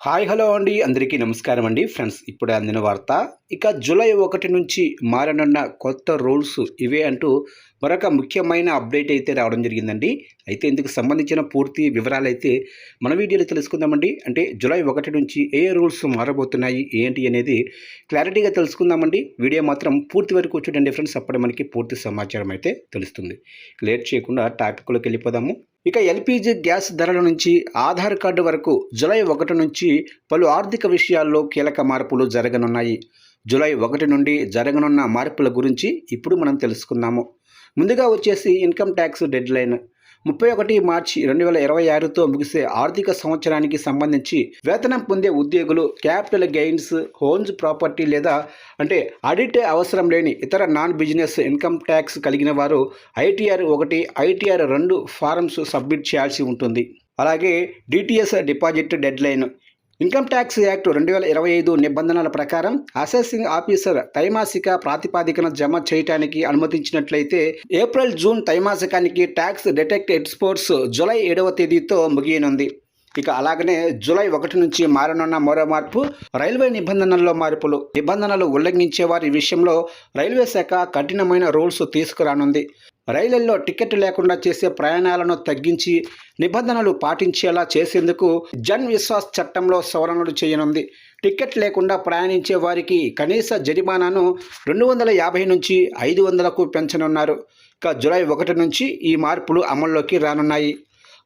Hi hello అండి, అందరికీ నమస్కారం అండి ఫ్రెండ్స్. ఇప్పుడే అందిన వార్త. ఇక జూలై 1 నుంచి మారనున్న కొత్త రూల్స్ ఇవే అంటూ మరొక ముఖ్యమైన అప్డేట్ అయితే రావడం జరిగిందండి. అయితే ఇందుకు సంబంధించిన పూర్తి వివరాలు అయితే మన వీడియోలో తెలుసుకుందామండి. అంటే జూలై 1 నుంచి ఏ రూల్స్ మారబోతున్నాయి ఏంటి అనేది క్లారిటీగా తెలుసుకుందామండి. వీడియో మాత్రం పూర్తి వరకు చూడండి ఫ్రెండ్స్, అప్పుడే మనకి పూర్తి సమాచారం అయితే తెలుస్తుంది. లేట్ చేయకుండా టాపిక్లోకి వెళ్ళిపోదాము. ఇక ఎల్పీజీ గ్యాస్ ధరల నుంచి ఆధార్ కార్డు వరకు జూలై 1 నుంచి పలు ఆర్థిక విషయాల్లో కీలక మార్పులు జరగనున్నాయి. జూలై 1 నుండి జరగనున్న మార్పుల గురించి ఇప్పుడు మనం తెలుసుకుందాము. ముందుగా వచ్చేసి ఇన్కమ్ ట్యాక్స్ డెడ్ లైన్ 31 మార్చి 2026తో ముగిసే ఆర్థిక సంవత్సరానికి సంబంధించి వేతనం పొందే ఉద్యోగులు క్యాపిటల్ గెయిన్స్, హోమ్స్ ప్రాపర్టీ లేదా అంటే ఆడిట్ అవసరం లేని ఇతర నాన్ బిజినెస్ ఇన్కమ్ ట్యాక్స్ కలిగిన వారు ఐటీఆర్ 1, ఐటీఆర్ 2 ఫారమ్స్ సబ్మిట్ చేయాల్సి ఉంటుంది. అలాగే DTS deposit deadline income tax act 2025 నిబంధనల ప్రకారం అసెసింగ్ ఆఫీసర్ త్రైమాసిక ప్రాతిపాదికన జమ చేయడానికి అనుమతించినట్లయితే ఏప్రిల్ జూన్ త్రైమాసికానికి ట్యాక్స్ డిటెక్ట్ ఎక్స్పోర్ట్స్ జూలై 7వ తేదీతో ముగియనుంది. ఇక అలాగనే జూలై 1 నుంచి మారనున్న మరో మార్పు రైల్వే నిబంధనల్లో మార్పులు. నిబంధనలు ఉల్లంఘించే వారి విషయంలో రైల్వే శాఖ కఠినమైన రూల్స్ తీసుకురానుంది. రైళ్లలో టికెట్ లేకుండా చేసే ప్రయాణాలను తగ్గించి నిబంధనలు పాటించేలా చేసేందుకు జన్ విశ్వాస్ చట్టంలో సవరణలు చేయనుంది. టికెట్ లేకుండా ప్రయాణించే వారికి కనీస జరిమానాను 250 నుంచి 500కు పెంచనున్నారు. ఇక జూలై 1 నుంచి ఈ మార్పులు అమల్లోకి రానున్నాయి.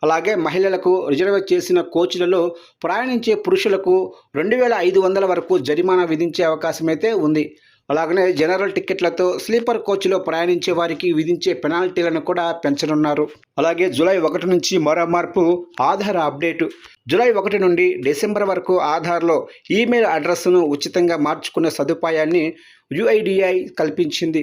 అలాగే మహిళలకు రిజర్వ్ చేసిన కోచ్లలో ప్రయాణించే పురుషులకు 2500 వరకు జరిమానా విధించే అవకాశం అయితే ఉంది. అలాగనే జనరల్ టికెట్లతో స్లీపర్ కోచ్లో ప్రయాణించే వారికి విధించే పెనాల్టీలను కూడా పెంచనున్నారు. అలాగే జూలై 1 నుంచి మరో మార్పు ఆధార్ అప్డేటు. జూలై 1 నుండి డిసెంబర్ వరకు ఆధార్లో ఈమెయిల్ అడ్రస్ను ఉచితంగా మార్చుకునే సదుపాయాన్ని యుఐడిఐ కల్పించింది.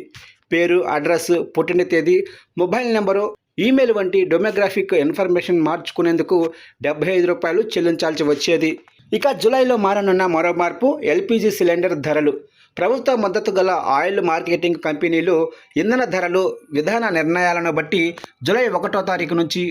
పేరు, అడ్రస్, పుట్టిన తేదీ, మొబైల్ నెంబరు, ఈమెయిల్ వంటి డెమోగ్రాఫిక్ ఇన్ఫర్మేషన్ మార్చుకునేందుకు ₹75 చెల్లించాల్సి వచ్చేది. ఇక జూలైలో మారనున్న మరో మార్పు ఎల్పీజీ సిలిండర్ ధరలు. ప్రభుత్వ మద్దతు గల ఆయిల్ మార్కెటింగ్ కంపెనీలు ఇంధన ధరలు విధాన నిర్ణయాలను బట్టి జూలై 1వ తారీఖు నుంచి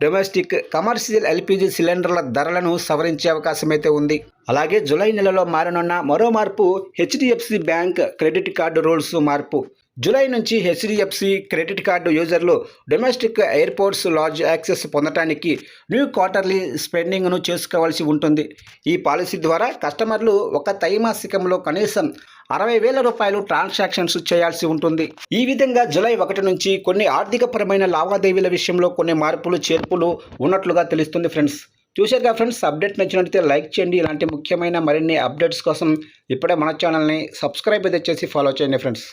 డొమెస్టిక్, కమర్షియల్ ఎల్పీజీ సిలిండర్ల ధరలను సవరించే అవకాశం అయితే ఉంది. అలాగే జూలై నెలలో మారనున్న మరో మార్పు HDFC bank credit card rules మార్పు. జూలై నుంచి హెచ్డిఎఫ్సి క్రెడిట్ కార్డు యూజర్లు డొమెస్టిక్ ఎయిర్పోర్ట్స్ లాడ్జ్ యాక్సెస్ పొందడానికి న్యూ క్వార్టర్లీ స్పెండింగ్ను చేసుకోవాల్సి ఉంటుంది. ఈ పాలసీ ద్వారా కస్టమర్లు ఒక త్రైమాసికంలో కనీసం ₹60,000 ట్రాన్సాక్షన్స్ చేయాల్సి ఉంటుంది. ఈ విధంగా జూలై 1 నుంచి కొన్ని ఆర్థికపరమైన లావాదేవీల విషయంలో కొన్ని మార్పులు చేర్పులు ఉన్నట్లుగా తెలుస్తుంది ఫ్రెండ్స్. చూశారుగా ఫ్రెండ్స్, అప్డేట్ నచ్చినట్లయితే లైక్ చేయండి. ఇలాంటి ముఖ్యమైన మరిన్ని అప్డేట్స్ కోసం ఇప్పుడే మన ఛానల్ని సబ్స్క్రైబ్ అయితే చేసి ఫాలో చేయండి ఫ్రెండ్స్.